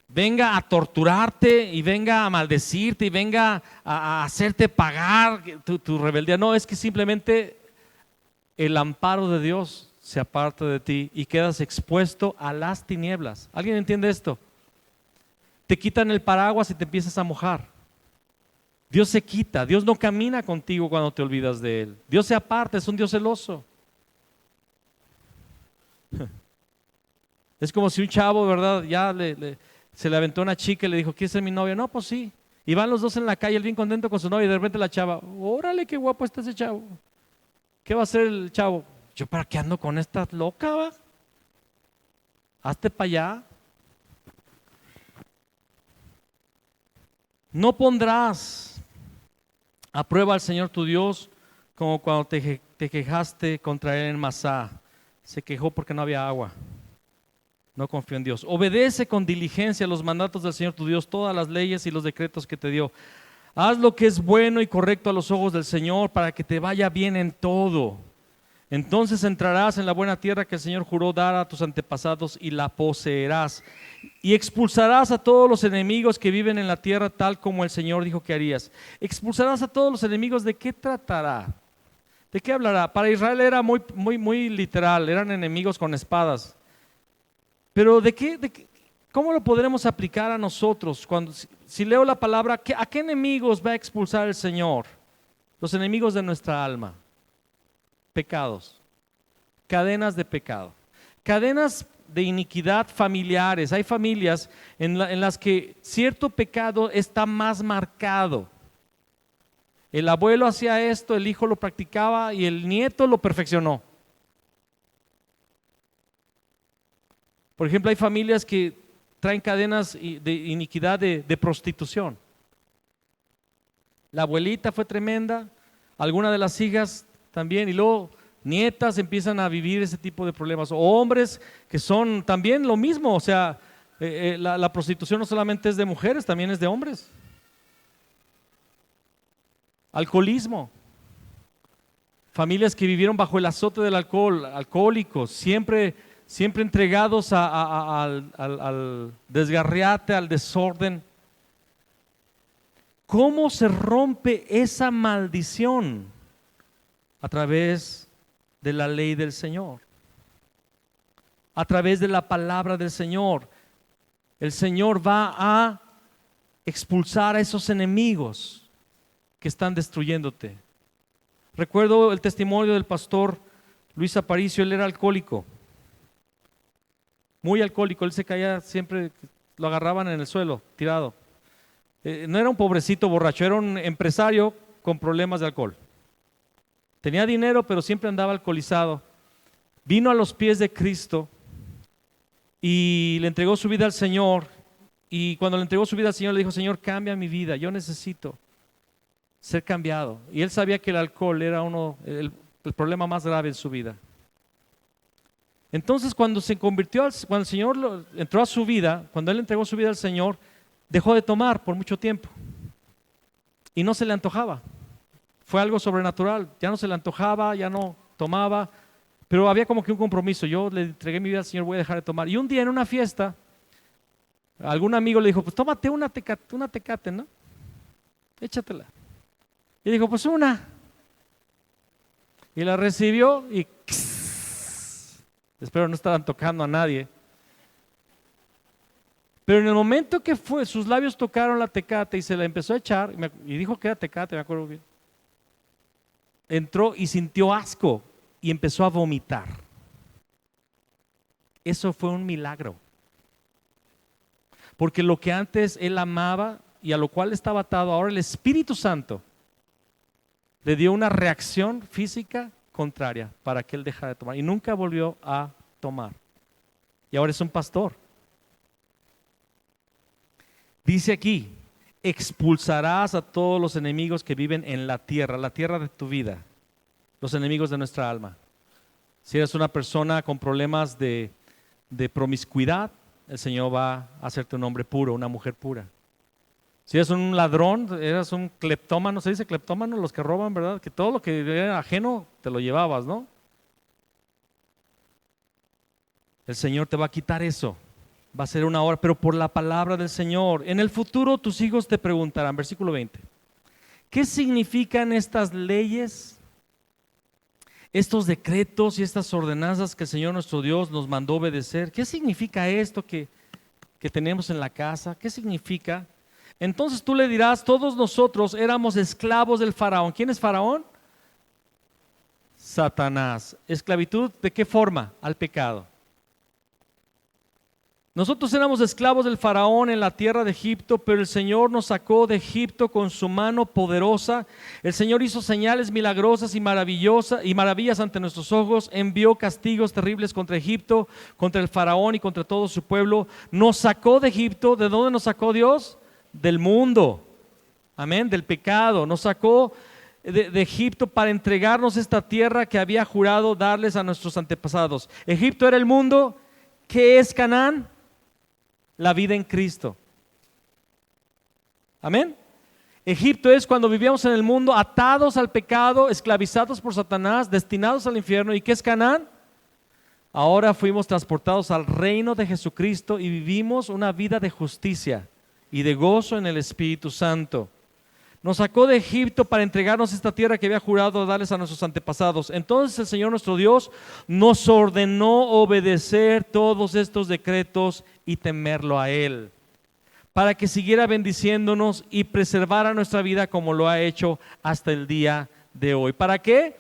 venga a torturarte y venga a maldecirte y venga a hacerte pagar tu rebeldía. No, es que simplemente el amparo de Dios se aparta de ti y quedas expuesto a las tinieblas. ¿Alguien entiende esto? Te quitan el paraguas y te empiezas a mojar. Dios se quita, Dios no camina contigo cuando te olvidas de Él. Dios se aparta, es un Dios celoso. Es como si un chavo, ¿verdad? Ya se le aventó una chica y le dijo, ¿quieres ser mi novia? No, pues sí. Y van los dos en la calle, él bien contento con su novia, y de repente la chava, órale, qué guapo está ese chavo. ¿Qué va a hacer el chavo? ¿Yo para qué ando con esta loca, va? Hazte para allá. No pondrás a prueba al Señor tu Dios como cuando te quejaste contra Él en Masá. Se quejó porque no había agua. no confió en Dios. Obedece con diligencia los mandatos del Señor tu Dios, todas las leyes y los decretos que te dio. Haz lo que es bueno y correcto a los ojos del Señor para que te vaya bien en todo. Entonces entrarás en la buena tierra que el Señor juró dar a tus antepasados y la poseerás. Y expulsarás a todos los enemigos que viven en la tierra tal como el Señor dijo que harías. Expulsarás a todos los enemigos. ¿De qué tratará? ¿De qué hablará? Para Israel era muy literal, eran enemigos con espadas. Pero ¿cómo lo podremos aplicar a nosotros? Si leo la palabra, ¿a qué enemigos va a expulsar el Señor? Los enemigos de nuestra alma. Pecados, cadenas de pecado, cadenas de iniquidad familiares. Hay familias en las que cierto pecado está más marcado. El abuelo hacía esto, el hijo lo practicaba y el nieto lo perfeccionó. Por ejemplo, hay familias que traen cadenas de iniquidad de prostitución. La abuelita fue tremenda, alguna de las hijas también, y luego nietas empiezan a vivir ese tipo de problemas, o hombres que son también lo mismo. O sea, la prostitución no solamente es de mujeres, también es de hombres. Alcoholismo, familias que vivieron bajo el azote del alcohol, alcohólicos, siempre entregados al desgarriate, al desorden. ¿Cómo se rompe esa maldición? A través de la ley del Señor, a través de la palabra del Señor. El Señor va a expulsar a esos enemigos que están destruyéndote. Recuerdo el testimonio del pastor Luis Aparicio. Él era alcohólico, muy alcohólico. Él se caía siempre, lo agarraban en el suelo, tirado. No era un pobrecito borracho, era un empresario con problemas de alcohol. Tenía dinero, pero siempre andaba alcoholizado. Vino a los pies de Cristo y le entregó su vida al Señor. Y cuando le entregó su vida al Señor, le dijo: Señor, cambia mi vida, yo necesito ser cambiado. Y él sabía que el alcohol era el problema más grave en su vida. Entonces, cuando el Señor entró a su vida, cuando él entregó su vida al Señor, dejó de tomar por mucho tiempo y no se le antojaba. Fue algo sobrenatural, ya no se le antojaba, ya no tomaba, pero había como que un compromiso. Yo le entregué mi vida al Señor, voy a dejar de tomar. Y un día en una fiesta, algún amigo le dijo: pues tómate una tecate, ¿no? Échatela. Y dijo: pues una. Y la recibió y espero no estaban tocando a nadie. Pero en el momento que sus labios tocaron la tecate y se la empezó a echar, y dijo que era tecate, me acuerdo bien. Entró y sintió asco y empezó a vomitar. Eso fue un milagro. Porque lo que antes él amaba y a lo cual estaba atado, ahora el Espíritu Santo le dio una reacción física contraria para que él dejara de tomar. Y nunca volvió a tomar. Y ahora es un pastor. Dice aquí: expulsarás a todos los enemigos que viven en la tierra de tu vida, los enemigos de nuestra alma. Si eres una persona con problemas de promiscuidad, el Señor va a hacerte un hombre puro, una mujer pura. Si eres un ladrón, eres un cleptómano, se dice cleptómano, los que roban, ¿verdad? Que todo lo que era ajeno te lo llevabas, ¿no? El Señor te va a quitar eso. Va a ser una hora, pero por la palabra del Señor. En el futuro tus hijos te preguntarán, versículo 20, ¿qué significan estas leyes, estos decretos y estas ordenanzas que el Señor nuestro Dios nos mandó obedecer? ¿Qué significa esto que tenemos en la casa? ¿Qué significa? Entonces tú le dirás: todos nosotros éramos esclavos del faraón. ¿Quién es faraón? Satanás. ¿Esclavitud de qué forma? Al pecado. Nosotros éramos esclavos del faraón en la tierra de Egipto, pero el Señor nos sacó de Egipto con su mano poderosa. El Señor hizo señales milagrosas y maravillas ante nuestros ojos. Envió castigos terribles contra Egipto, contra el faraón y contra todo su pueblo. Nos sacó de Egipto. ¿De dónde nos sacó Dios? Del mundo. Amén, del pecado. Nos sacó de Egipto para entregarnos esta tierra que había jurado darles a nuestros antepasados. Egipto era el mundo ¿Qué es Canaán? La vida en Cristo. Amén. Egipto es cuando vivíamos en el mundo atados al pecado, esclavizados por Satanás, destinados al infierno. ¿Y qué es Canaán? Ahora fuimos transportados al reino de Jesucristo y vivimos una vida de justicia y de gozo en el Espíritu Santo. Nos sacó de Egipto para entregarnos esta tierra que había jurado darles a nuestros antepasados. Entonces el Señor nuestro Dios nos ordenó obedecer todos estos decretos y temerlo a Él, para que siguiera bendiciéndonos y preservara nuestra vida como lo ha hecho hasta el día de hoy. ¿Para qué?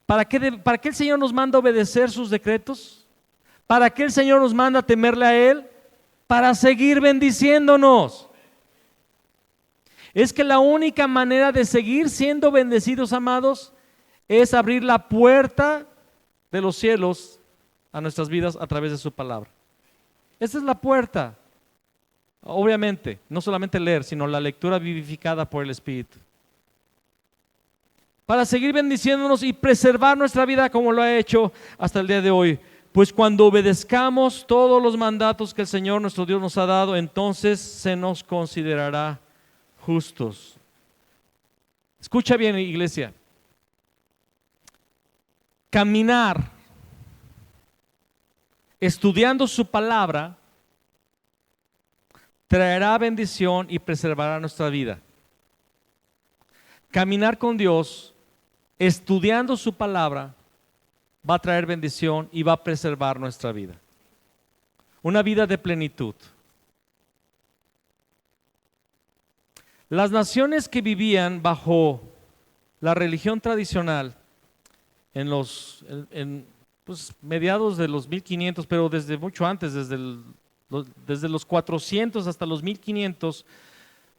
¿Para qué el Señor nos manda obedecer sus decretos? ¿Para qué el Señor nos manda temerle a Él? Para seguir bendiciéndonos. Es que la única manera de seguir siendo bendecidos, amados, es abrir la puerta de los cielos a nuestras vidas a través de su palabra. Esa es la puerta. Obviamente, no solamente leer, sino la lectura vivificada por el Espíritu. Para seguir bendiciéndonos y preservar nuestra vida como lo ha hecho hasta el día de hoy. Pues cuando obedezcamos todos los mandatos que el Señor nuestro Dios nos ha dado, entonces se nos considerará justos. Escucha bien, iglesia. Caminar estudiando su palabra traerá bendición y preservará nuestra vida. Caminar con Dios, estudiando su palabra, va a traer bendición y va a preservar nuestra vida. Una vida de plenitud. Las naciones que vivían bajo la religión tradicional en mediados de los 1500, pero desde mucho antes, desde los 400 hasta los 1500,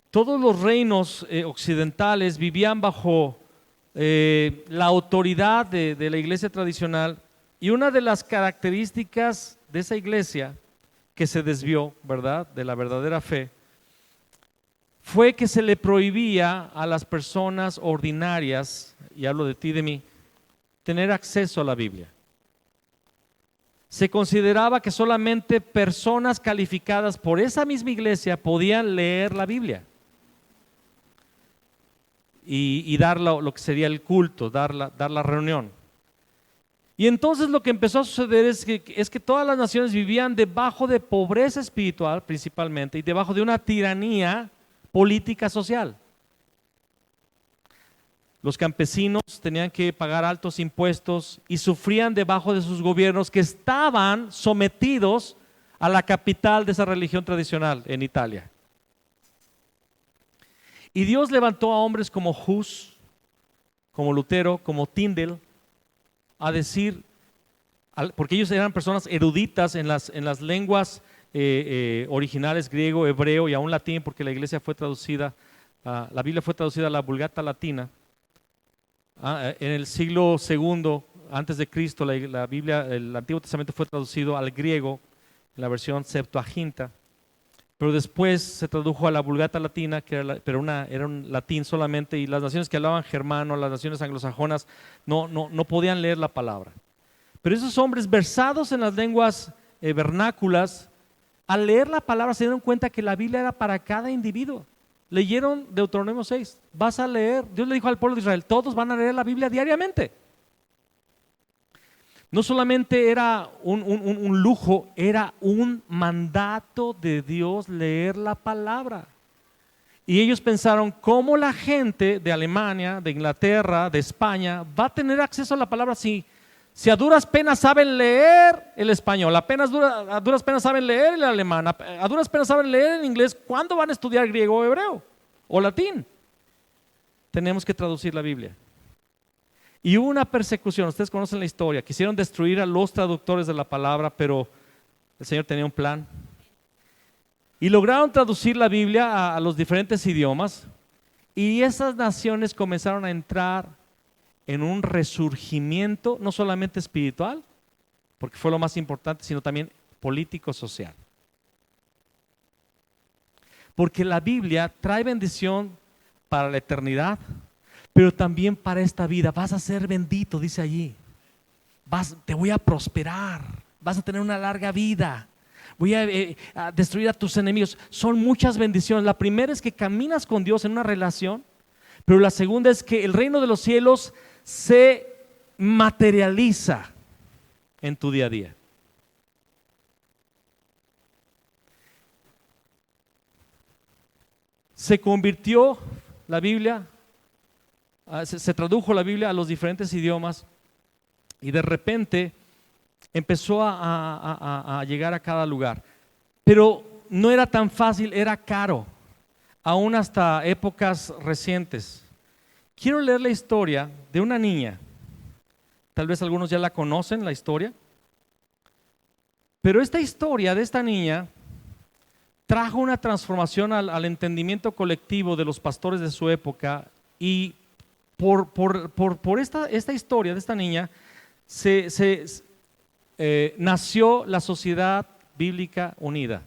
todos los reinos occidentales vivían bajo la autoridad de la iglesia tradicional, y una de las características de esa iglesia que se desvió, ¿verdad?, de la verdadera fe, fue que se le prohibía a las personas ordinarias, y hablo de ti y de mí, tener acceso a la Biblia. Se consideraba que solamente personas calificadas por esa misma iglesia podían leer la Biblia y dar lo que sería el culto, dar la reunión. Y entonces lo que empezó a suceder es que todas las naciones vivían debajo de pobreza espiritual principalmente y debajo de una tiranía política social. Los campesinos tenían que pagar altos impuestos y sufrían debajo de sus gobiernos que estaban sometidos a la capital de esa religión tradicional en Italia. Y Dios levantó a hombres como Hus, como Lutero, como Tyndale, a decir, porque ellos eran personas eruditas en las lenguas originales, griego, hebreo y aún latín, porque la iglesia fue traducida, la Biblia fue traducida a la Vulgata latina. En el siglo II antes de Cristo, la Biblia, el Antiguo Testamento fue traducido al griego, en la versión Septuaginta, pero después se tradujo a la Vulgata latina, pero era un latín solamente, y las naciones que hablaban germano, las naciones anglosajonas, no podían leer la palabra. Pero esos hombres versados en las lenguas vernáculas, al leer la palabra se dieron cuenta que la Biblia era para cada individuo. Leyeron Deuteronomio 6, vas a leer, Dios le dijo al pueblo de Israel, todos van a leer la Biblia diariamente. No solamente era un lujo, era un mandato de Dios leer la palabra. Y ellos pensaron, ¿cómo la gente de Alemania, de Inglaterra, de España va a tener acceso a la palabra si a duras penas saben leer el español, a duras penas saben leer el alemán, a duras penas saben leer el inglés? ¿Cuándo van a estudiar griego o hebreo o latín? Tenemos que traducir la Biblia. Y hubo una persecución, ustedes conocen la historia, quisieron destruir a los traductores de la palabra, pero el Señor tenía un plan. Y lograron traducir la Biblia a los diferentes idiomas, y esas naciones comenzaron a entrar en un resurgimiento, no solamente espiritual, porque fue lo más importante, sino también político-social. Porque la Biblia trae bendición para la eternidad, pero también para esta vida. Vas a ser bendito, dice allí. Te voy a prosperar. vas a tener una larga vida, voy a destruir a tus enemigos. Son muchas bendiciones. La primera es que caminas con Dios en una relación, pero la segunda es que el reino de los cielos se materializa en tu día a día. Se convirtió la Biblia, se tradujo la Biblia a los diferentes idiomas y de repente empezó a llegar a cada lugar. Pero no era tan fácil, era caro, aún hasta épocas recientes. Quiero leer la historia de una niña. Tal vez algunos ya la conocen, la historia. Pero esta historia de esta niña trajo una transformación al entendimiento colectivo de los pastores de su época, y por esta historia de esta niña nació la Sociedad Bíblica Unida,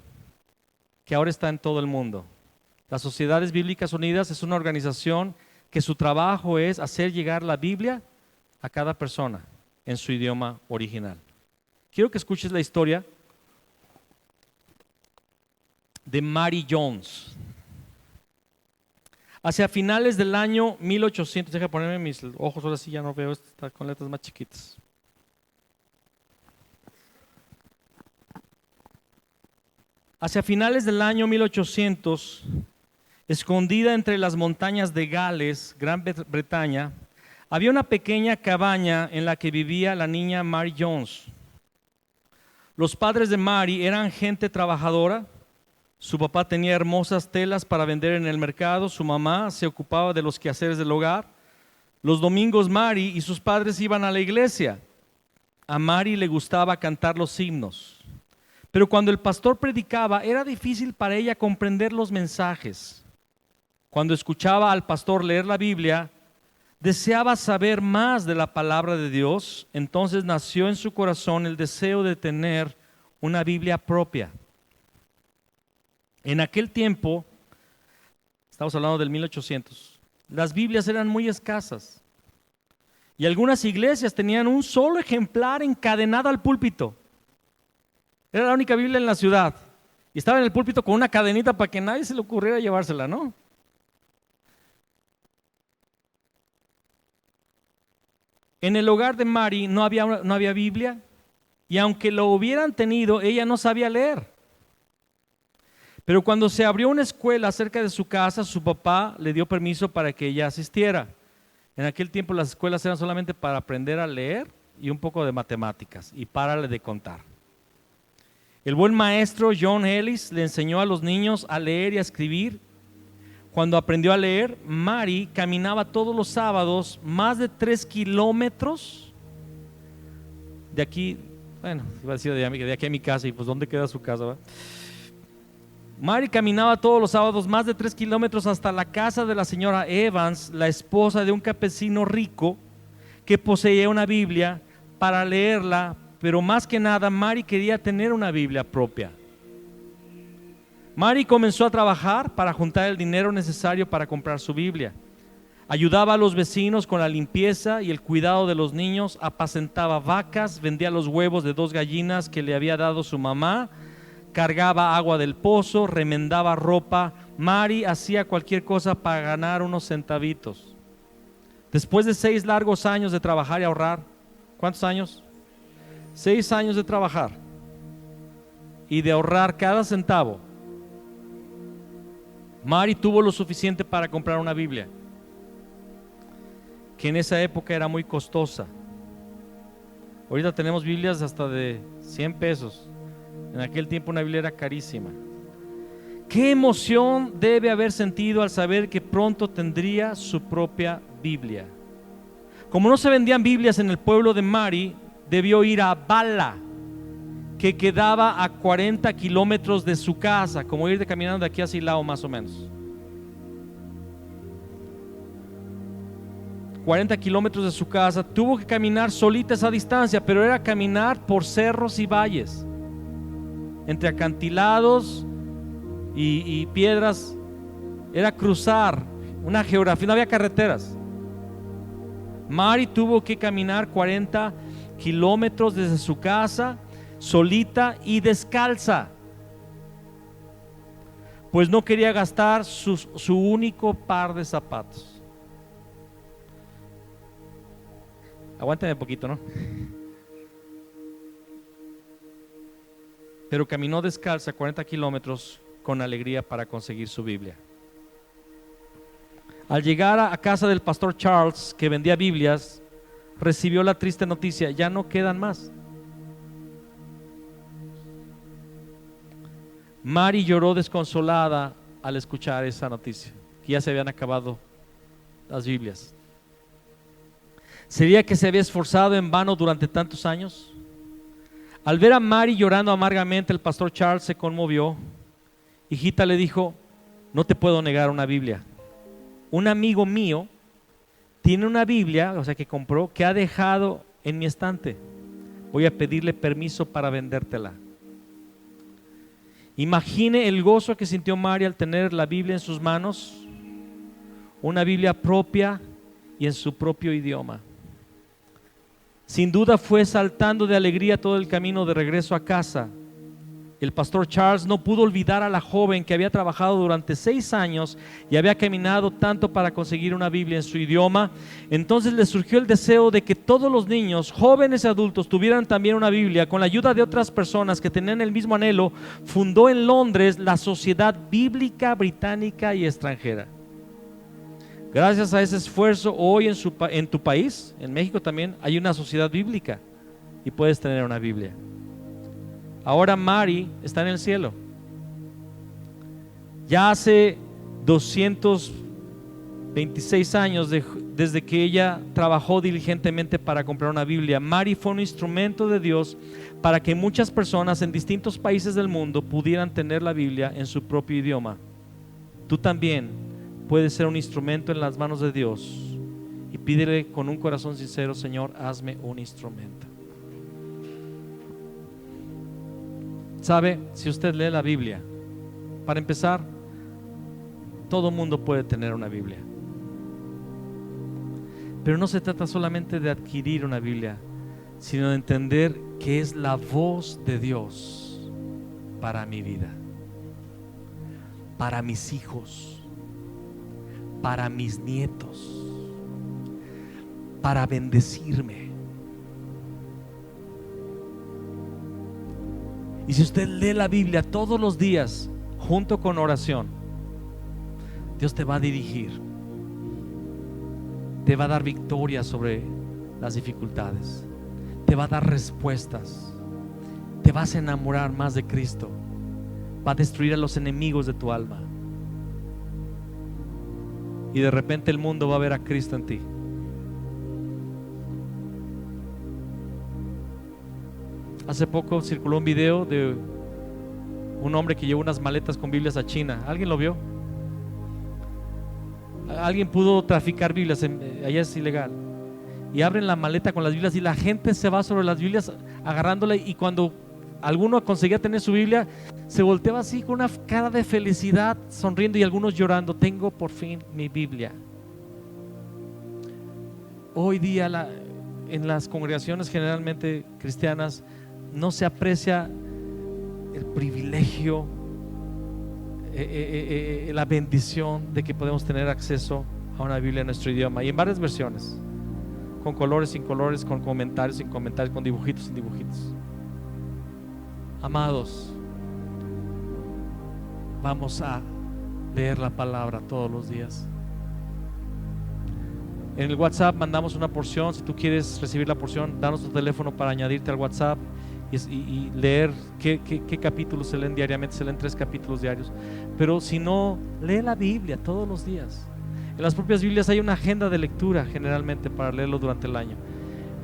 que ahora está en todo el mundo. Las Sociedades Bíblicas Unidas es una organización que su trabajo es hacer llegar la Biblia a cada persona en su idioma original. Quiero que escuches la historia de Mary Jones. Hacia finales del año 1800, deja ponerme mis ojos, ahora sí ya no veo, está con letras más chiquitas. Hacia finales del año 1800, escondida entre las montañas de Gales, Gran Bretaña, había una pequeña cabaña en la que vivía la niña Mary Jones. Los padres de Mary eran gente trabajadora. Su papá tenía hermosas telas para vender en el mercado. Su mamá se ocupaba de los quehaceres del hogar. Los domingos Mary y sus padres iban a la iglesia. A Mary le gustaba cantar los himnos. Pero cuando el pastor predicaba, era difícil para ella comprender los mensajes. Cuando escuchaba al pastor leer la Biblia, deseaba saber más de la palabra de Dios. Entonces nació en su corazón el deseo de tener una Biblia propia. En aquel tiempo, estamos hablando del 1800, las Biblias eran muy escasas y algunas iglesias tenían un solo ejemplar encadenado al púlpito. Era la única Biblia en la ciudad y estaba en el púlpito con una cadenita para que nadie se le ocurriera llevársela, ¿no? En el hogar de Mary no había Biblia, y aunque lo hubieran tenido, ella no sabía leer. Pero cuando se abrió una escuela cerca de su casa, su papá le dio permiso para que ella asistiera. En aquel tiempo las escuelas eran solamente para aprender a leer y un poco de matemáticas, y párale de contar. El buen maestro John Ellis le enseñó a los niños a leer y a escribir. Cuando aprendió a leer, Mary caminaba todos los sábados más de 3 kilómetros de aquí, bueno, iba a decir de aquí a mi casa, y pues ¿dónde queda su casa, va? Mary caminaba todos los sábados más de 3 kilómetros hasta la casa de la señora Evans, la esposa de un campesino rico que poseía una Biblia, para leerla, pero más que nada Mary quería tener una Biblia propia. Mary comenzó a trabajar para juntar el dinero necesario para comprar su Biblia. Ayudaba a los vecinos con la limpieza y el cuidado de los niños, apacentaba vacas, vendía los huevos de 2 gallinas que le había dado su mamá, cargaba agua del pozo, remendaba ropa. Mary hacía cualquier cosa para ganar unos centavitos. Después de 6 largos años de trabajar y ahorrar, ¿cuántos años? 6 años de trabajar y de ahorrar cada centavo, Mary tuvo lo suficiente para comprar una Biblia, que en esa época era muy costosa. Ahorita tenemos Biblias hasta de 100 pesos. En aquel tiempo una Biblia era carísima. ¿Qué emoción debe haber sentido al saber que pronto tendría su propia Biblia? Como no se vendían Biblias en el pueblo de Mary, debió ir a Bala, que quedaba a 40 kilómetros de su casa, como ir caminando de aquí a Silao más o menos. 40 kilómetros de su casa, tuvo que caminar solita esa distancia, pero era caminar por cerros y valles, entre acantilados y piedras. Era cruzar una geografía, no había carreteras. Mary tuvo que caminar 40 kilómetros desde su casa. solita y descalza, pues no quería gastar su único par de zapatos. Aguántame un poquito, ¿no? Pero caminó descalza 40 kilómetros con alegría para conseguir su Biblia. Al llegar a casa del pastor Charles, que vendía Biblias, recibió la triste noticia: ya no quedan más. Mary lloró desconsolada al escuchar esa noticia, que ya se habían acabado las Biblias. ¿Sería que se había esforzado en vano durante tantos años? Al ver a Mary llorando amargamente, el pastor Charles se conmovió. Hijita, le dijo, no te puedo negar una Biblia. Un amigo mío tiene una Biblia, o sea que compró, que ha dejado en mi estante. Voy a pedirle permiso para vendértela. Imagine el gozo que sintió Mary al tener la Biblia en sus manos, una Biblia propia y en su propio idioma. Sin duda fue saltando de alegría todo el camino de regreso a casa. El pastor Charles no pudo olvidar a la joven que había trabajado durante 6 años y había caminado tanto para conseguir una Biblia en su idioma. Entonces le surgió el deseo de que todos los niños, jóvenes y adultos tuvieran también una Biblia. Con la ayuda de otras personas que tenían el mismo anhelo, fundó en Londres la Sociedad Bíblica Británica y Extranjera. Gracias a ese esfuerzo, hoy en tu país, en México también, hay una sociedad bíblica y puedes tener una Biblia. Ahora Mary está en el cielo. Ya hace 226 años desde que ella trabajó diligentemente para comprar una Biblia. Mary fue un instrumento de Dios para que muchas personas en distintos países del mundo pudieran tener la Biblia en su propio idioma. Tú también puedes ser un instrumento en las manos de Dios y pídele con un corazón sincero: Señor, hazme un instrumento. ¿Sabe? Si usted lee la Biblia, para empezar, todo mundo puede tener una Biblia. Pero no se trata solamente de adquirir una Biblia, sino de entender que es la voz de Dios para mi vida, para mis hijos, para mis nietos, para bendecirme. Y si usted lee la Biblia todos los días junto con oración, Dios te va a dirigir, te va a dar victoria sobre las dificultades, te va a dar respuestas, te vas a enamorar más de Cristo, va a destruir a los enemigos de tu alma y de repente el mundo va a ver a Cristo en ti. Hace poco circuló un video de un hombre que llevó unas maletas con Biblias a China. ¿Alguien lo vio? Alguien pudo traficar Biblias, allá es ilegal. Y abren la maleta con las Biblias y la gente se va sobre las Biblias agarrándola, y cuando alguno conseguía tener su Biblia, se volteaba así con una cara de felicidad, sonriendo, y algunos llorando: tengo por fin mi Biblia. Hoy día en las congregaciones generalmente cristianas no se aprecia el privilegio, la bendición de que podemos tener acceso a una Biblia en nuestro idioma, y en varias versiones, con colores, sin colores, con comentarios, sin comentarios, con dibujitos, sin dibujitos. Amados, vamos a leer la palabra todos los días. En el WhatsApp mandamos una porción. Si tú quieres recibir la porción, danos tu teléfono para añadirte al WhatsApp y leer qué capítulos se leen diariamente. Se leen 3 capítulos diarios. Pero si no, lee la Biblia todos los días. En las propias Biblias hay una agenda de lectura generalmente para leerlo durante el año.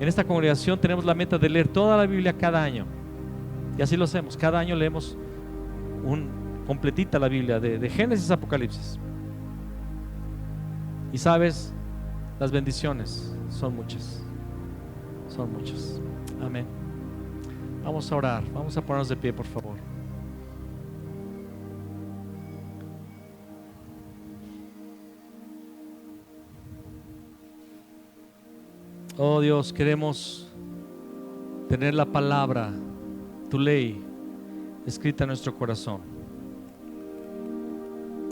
En esta congregación tenemos la meta de leer toda la Biblia cada año, y así lo hacemos. Cada año leemos completita la Biblia, de Génesis a Apocalipsis. Y sabes, las bendiciones son muchas, son muchas. Amén. Vamos a orar, vamos a ponernos de pie, por favor. Oh Dios, queremos tener la palabra tu ley escrita en nuestro corazón.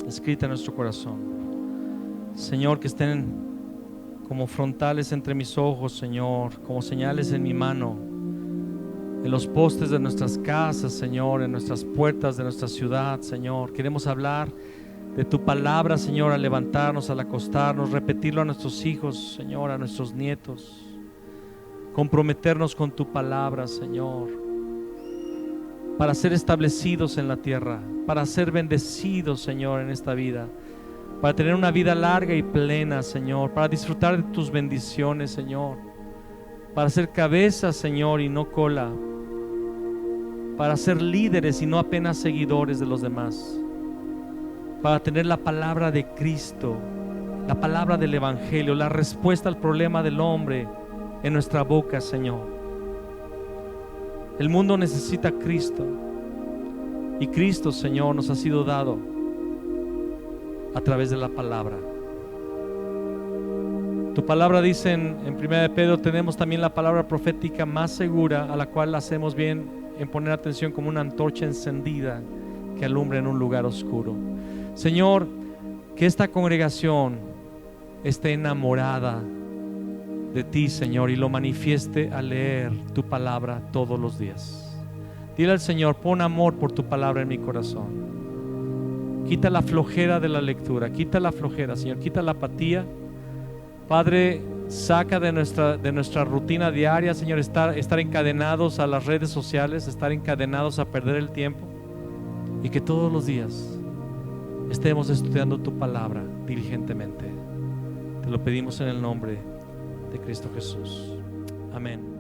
Escrita en nuestro corazón. Señor, que estén como frontales entre mis ojos, Señor, como señales en mi mano, en los postes de nuestras casas, Señor, en nuestras puertas de nuestra ciudad, Señor. Queremos hablar de tu palabra, Señor, al levantarnos, al acostarnos, repetirlo a nuestros hijos, Señor, a nuestros nietos. Comprometernos con tu palabra, Señor, para ser establecidos en la tierra, para ser bendecidos, Señor, en esta vida, para tener una vida larga y plena, Señor, para disfrutar de tus bendiciones, Señor, para ser cabeza, Señor, y no cola, para ser líderes y no apenas seguidores de los demás, para tener la palabra de Cristo, la palabra del Evangelio, la respuesta al problema del hombre en nuestra boca, Señor. El mundo necesita a Cristo, y Cristo, Señor, nos ha sido dado a través de la palabra. Tu palabra dice en 1 de Pedro, tenemos también la palabra profética más segura, a la cual hacemos bien en poner atención como una antorcha encendida que alumbra en un lugar oscuro. Señor, que esta congregación esté enamorada de ti, Señor, y lo manifieste al leer tu palabra todos los días. Dile al Señor, pon amor por tu palabra en mi corazón. Quita la flojera de la lectura, quita la flojera, Señor, quita la apatía. Padre, saca de nuestra rutina diaria, Señor, estar encadenados a las redes sociales, estar encadenados a perder el tiempo, y que todos los días estemos estudiando tu palabra diligentemente. Te lo pedimos en el nombre de Cristo Jesús. Amén.